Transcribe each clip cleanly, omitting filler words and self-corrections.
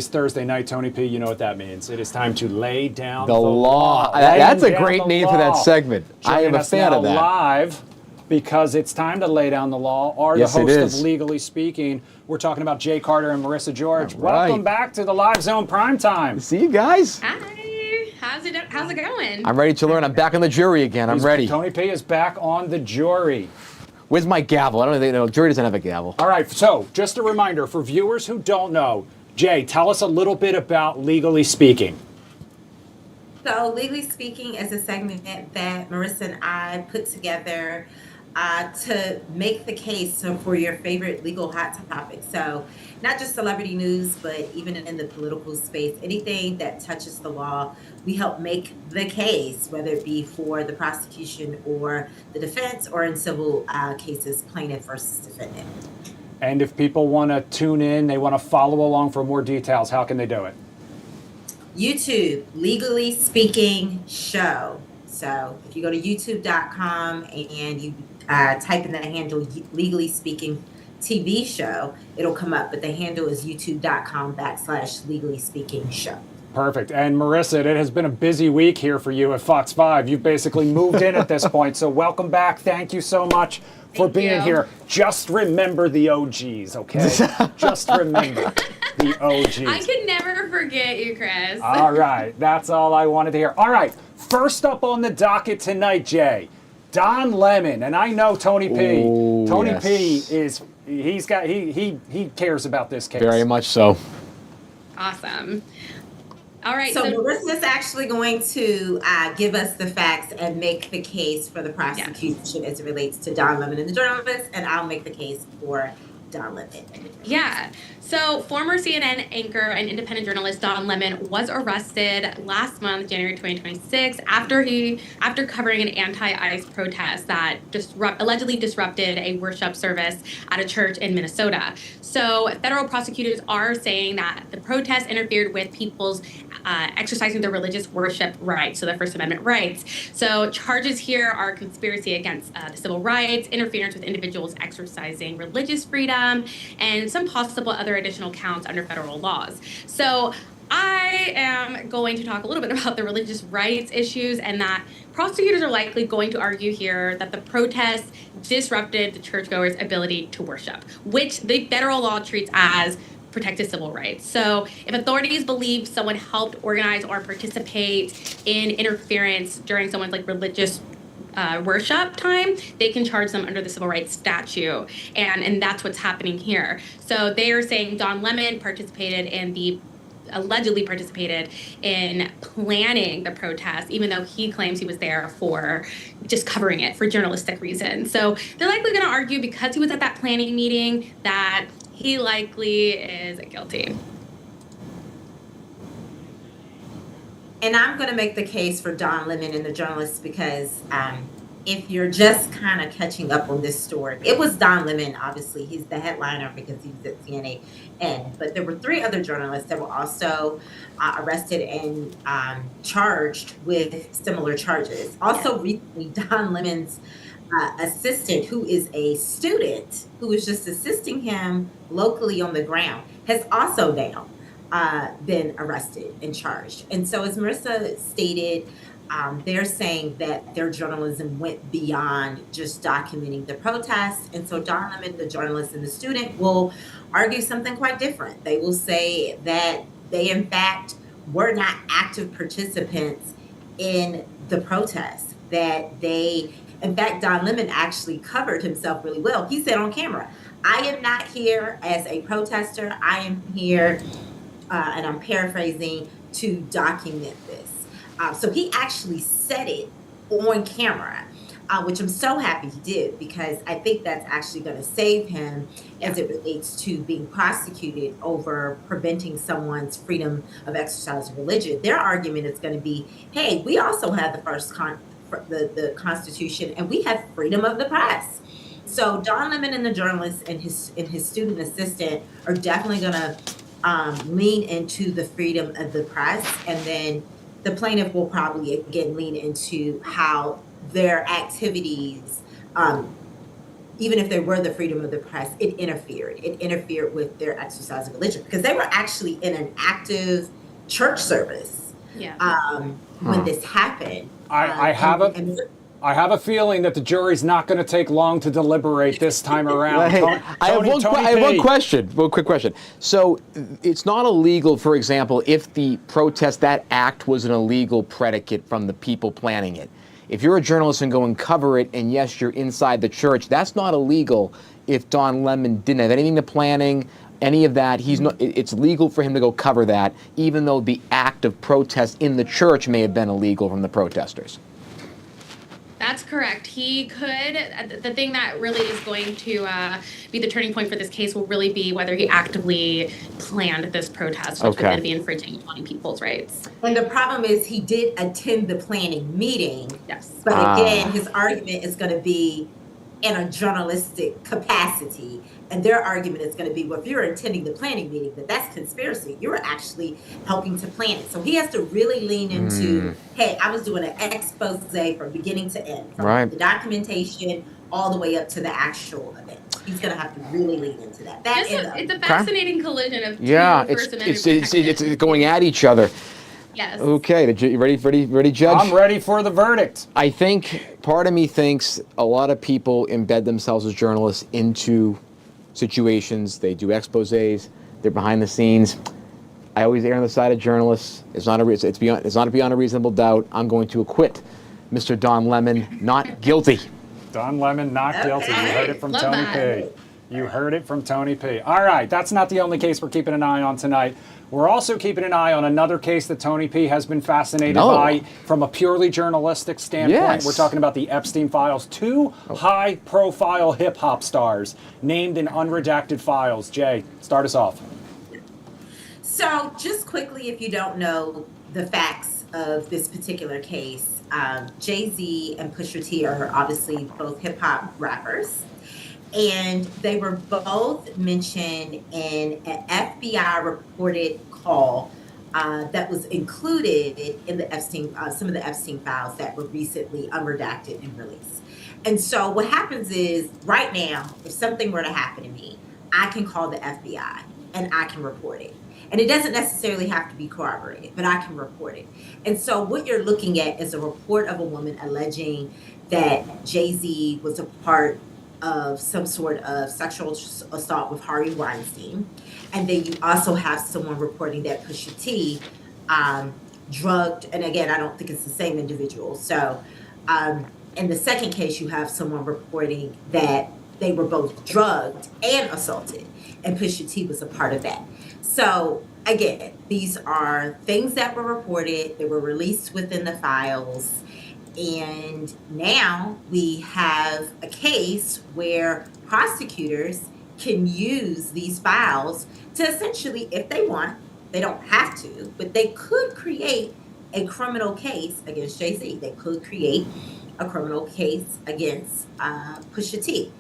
It's Thursday night, Tony P. You know what that means. It is time to lay down The law. That's a great name for that segment. I am a fan of that. Live because it's time to lay down the law. Are Yes, the it host is. of Legally Speaking. We're talking about Jay Carter and Marissa George. All right. Welcome back to the Live Zone Primetime. See you guys. Hi. How's it going? I'm ready to learn. I'm back on the jury again. I'm ready. Tony P. is back on the jury. Where's my gavel? I don't think jury doesn't have a gavel. All right, so just a reminder for viewers who don't know, Jay, tell us a little bit about Legally Speaking. So, Legally Speaking is a segment that Marissa and I put together to make the case for your favorite legal hot topics. So, not just celebrity news, but even in the political space, anything that touches the law, we help make the case, whether it be for the prosecution or the defense, or in civil cases, plaintiff versus defendant. And if people want to tune in, they want to follow along for more details, how can they do it? YouTube, Legally Speaking Show. So if you go to youtube.com and you type in the handle Legally Speaking TV Show, it'll come up. But the handle is youtube.com/Legally Speaking Show. Perfect. And Marissa, it has been a busy week here for you at Fox 5. You've basically moved in at this point. So welcome back. Thank you so much for being here. Just remember the OGs, okay? Just remember the OGs. I could never forget you, Chris. All right. That's all I wanted to hear. All right. First up on the docket tonight, Jay, Don Lemon. And I know Tony P. Ooh, Tony yes. P is he cares about this case. Very much so. Awesome. All right. So Marissa's actually going to give us the facts and make the case for the prosecution as it relates to Don Lemon and the journalist, and I'll make the case for Don Lemon. Yeah. So former CNN anchor and independent journalist Don Lemon was arrested last month, January 2026, after covering an anti-ICE protest that allegedly disrupted a worship service at a church in Minnesota. So federal prosecutors are saying that the protest interfered with people's exercising their religious worship rights, so their First Amendment rights. So charges here are conspiracy against the civil rights, interference with individuals exercising religious freedom, and some possible other additional counts under federal laws. So I am going to talk a little bit about the religious rights issues, and that prosecutors are likely going to argue here that the protests disrupted the churchgoers' ability to worship, which the federal law treats as protected civil rights. So if authorities believe someone helped organize or participate in interference during someone's religious worship time, they can charge them under the civil rights statute, and that's what's happening here. So they are saying Don Lemon allegedly participated in planning the protest, even though he claims he was there for just covering it for journalistic reasons. So they're likely going to argue, because he was at that planning meeting, that he likely is guilty. And I'm going to make the case for Don Lemon and the journalist because if you're just kind of catching up on this story, it was Don Lemon, obviously. He's the headliner because he's at CNN. But there were 3 other journalists that were also arrested and charged with similar charges. Also, recently, Don Lemon's assistant, who is a student who was just assisting him locally on the ground, has also now been arrested and charged. And so, as Marissa stated, they're saying that their journalism went beyond just documenting the protest. And so Don Lemon, the journalist, and the student will argue something quite different. They will say that they, in fact, were not active participants in the protest, that they, in fact, Don Lemon actually covered himself really well. He said on camera, "I am not here as a protester. I am here," and I'm paraphrasing, "to document this." So he actually said it on camera, which I'm so happy he did, because I think that's actually going to save him as it relates to being prosecuted over preventing someone's freedom of exercise of religion. Their argument is going to be, hey, we also have the Constitution, and we have freedom of the press. So Don Lemon and the journalist and his student assistant are definitely going to lean into the freedom of the press, and then the plaintiff will probably again lean into how their activities even if they were the freedom of the press, it interfered. It interfered with their exercise of religion because they were actually in an active church service when this happened. I have a feeling that the jury's not going to take long to deliberate this time around. Hey, I have one question. One quick question. So it's not illegal, for example, if the protest, that act was an illegal predicate from the people planning it. If you're a journalist and go and cover it, and yes, you're inside the church, that's not illegal if Don Lemon didn't have anything to planning, any of that. It's legal for him to go cover that, even though the act of protest in the church may have been illegal from the protesters. That's correct. He could. The thing that really is going to be the turning point for this case will really be whether he actively planned this protest, which would then be infringing on people's rights. And the problem is he did attend the planning meeting. Yes. But again, his argument is going to be in a journalistic capacity. And their argument is going to be, well, if you're attending the planning meeting, that's conspiracy. You're actually helping to plan it. So he has to really lean into, hey, I was doing an expose from beginning to end, from the documentation all the way up to the actual event. He's going to have to really lean into that. It's a fascinating collision of two First Amendment it's going at each other. Yes. Okay, you ready, Judge? I'm ready for the verdict. I think, part of me thinks a lot of people embed themselves as journalists into situations. They do exposés. They're behind the scenes. I always err on the side of journalists. It's not beyond a reasonable doubt. I'm going to acquit Mr. Don Lemon, not guilty. Don Lemon, not guilty. You heard it from Tony P. You heard it from Tony P. All right, that's not the only case we're keeping an eye on tonight. We're also keeping an eye on another case that Tony P. has been fascinated by from a purely journalistic standpoint. Yes. We're talking about the Epstein files. Two high-profile hip-hop stars named in unredacted files. Jay, start us off. So just quickly, if you don't know the facts of this particular case, Jay-Z and Pusha T are obviously both hip-hop rappers. And they were both mentioned in an FBI reported call that was included in the Epstein, some of the Epstein files that were recently unredacted and released. And so what happens is right now, if something were to happen to me, I can call the FBI and I can report it. And it doesn't necessarily have to be corroborated, but I can report it. And so what you're looking at is a report of a woman alleging that Jay-Z was a part of some sort of sexual assault with Harvey Weinstein. And then you also have someone reporting that Pusha T drugged, and again, I don't think it's the same individual. So in the second case, you have someone reporting that they were both drugged and assaulted, and Pusha T was a part of that. So again, these are things that were reported, they were released within the files. And now we have a case where prosecutors can use these files to essentially, if they want, they don't have to, but they could create a criminal case against Jay-Z. They could create a criminal case against Pusha T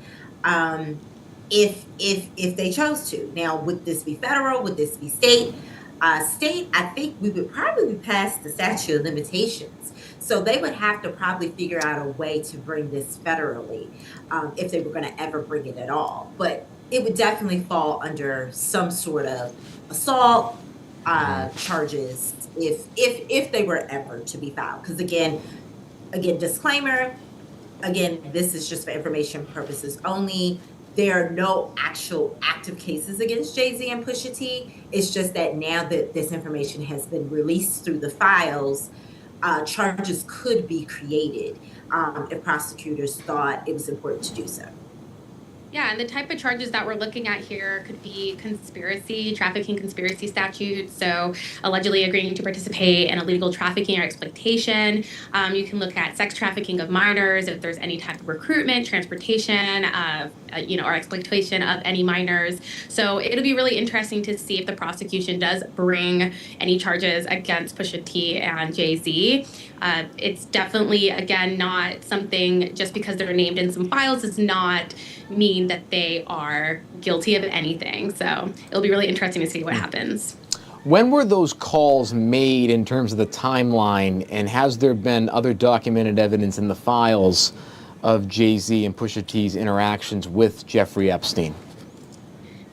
if they chose to. Now, would this be federal? Would this be state? State, I think we would probably be past the statute of limitations. So they would have to probably figure out a way to bring this federally if they were going to ever bring it at all. But it would definitely fall under some sort of assault charges if they were ever to be filed. Because again, disclaimer, again, this is just for information purposes only. There are no actual active cases against Jay-Z and Pusha T. It's just that now that this information has been released through the files, charges could be created if prosecutors thought it was important to do so. Yeah, and the type of charges that we're looking at here could be conspiracy, trafficking conspiracy statutes. So allegedly agreeing to participate in illegal trafficking or exploitation. You can look at sex trafficking of minors, if there's any type of recruitment, transportation, or exploitation of any minors. So it'll be really interesting to see if the prosecution does bring any charges against Pusha T and Jay-Z. It's definitely, again, not something just because they're named in some files does not mean that they are guilty of anything. So it'll be really interesting to see what happens. When were those calls made in terms of the timeline, and has there been other documented evidence in the files of Jay-Z and Pusha T's interactions with Jeffrey Epstein?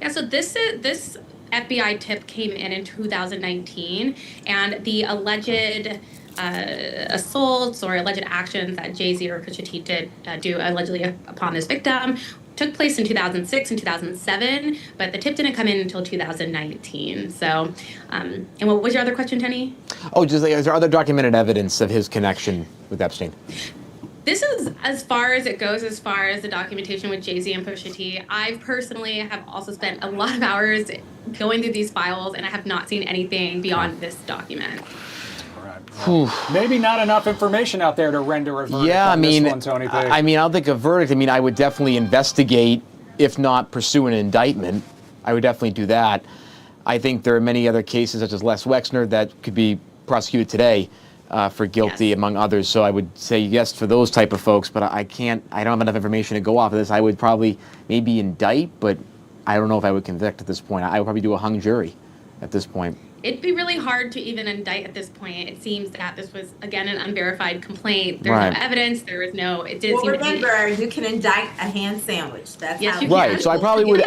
Yeah, so this FBI tip came in 2019, and the alleged assaults or alleged actions that Jay-Z or Pusha T did do allegedly upon this victim took place in 2006 and 2007, but the tip didn't come in until 2019. So, and what was your other question, Tony? Oh, just like, is there other documented evidence of his connection with Epstein? This is as far as it goes, as far as the documentation with Jay-Z and Pusha T. I personally have also spent a lot of hours going through these files, and I have not seen anything beyond this document. Maybe not enough information out there to render a verdict on this one, Tony P. I mean, I don't think a verdict. I mean, I would definitely investigate, if not pursue an indictment. I would definitely do that. I think there are many other cases, such as Les Wexner, that could be prosecuted today for guilty, among others. So I would say yes for those type of folks, but I don't have enough information to go off of this. I would probably maybe indict, but I don't know if I would convict at this point. I would probably do a hung jury at this point. It'd be really hard to even indict at this point. It seems that this was, again, an unverified complaint. There's no evidence. There was no. It didn't seem remember, you can indict a hand sandwich. That's yes, how you right. can. So I probably would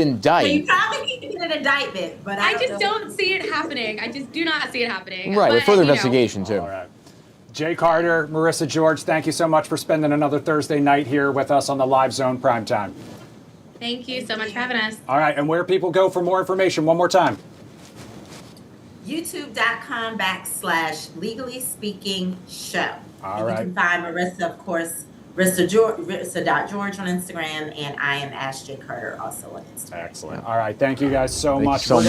indict. So you probably can get an indictment, but I just don't see it happening. I just do not see it happening. Right. With further you know. investigation too. All right. Jay Carter, Marissa George, thank you so much for spending another Thursday night here with us on the Live Zone Primetime. Thank you so much for having us. All right, and where people go for more information, one more time. YouTube.com/Legally Speaking Show. All and right. You can find Marissa, of course, Marissa.George on Instagram, and I am Ash J. Carter also on Instagram. Excellent. All right, thank you guys so Thank you much. so much.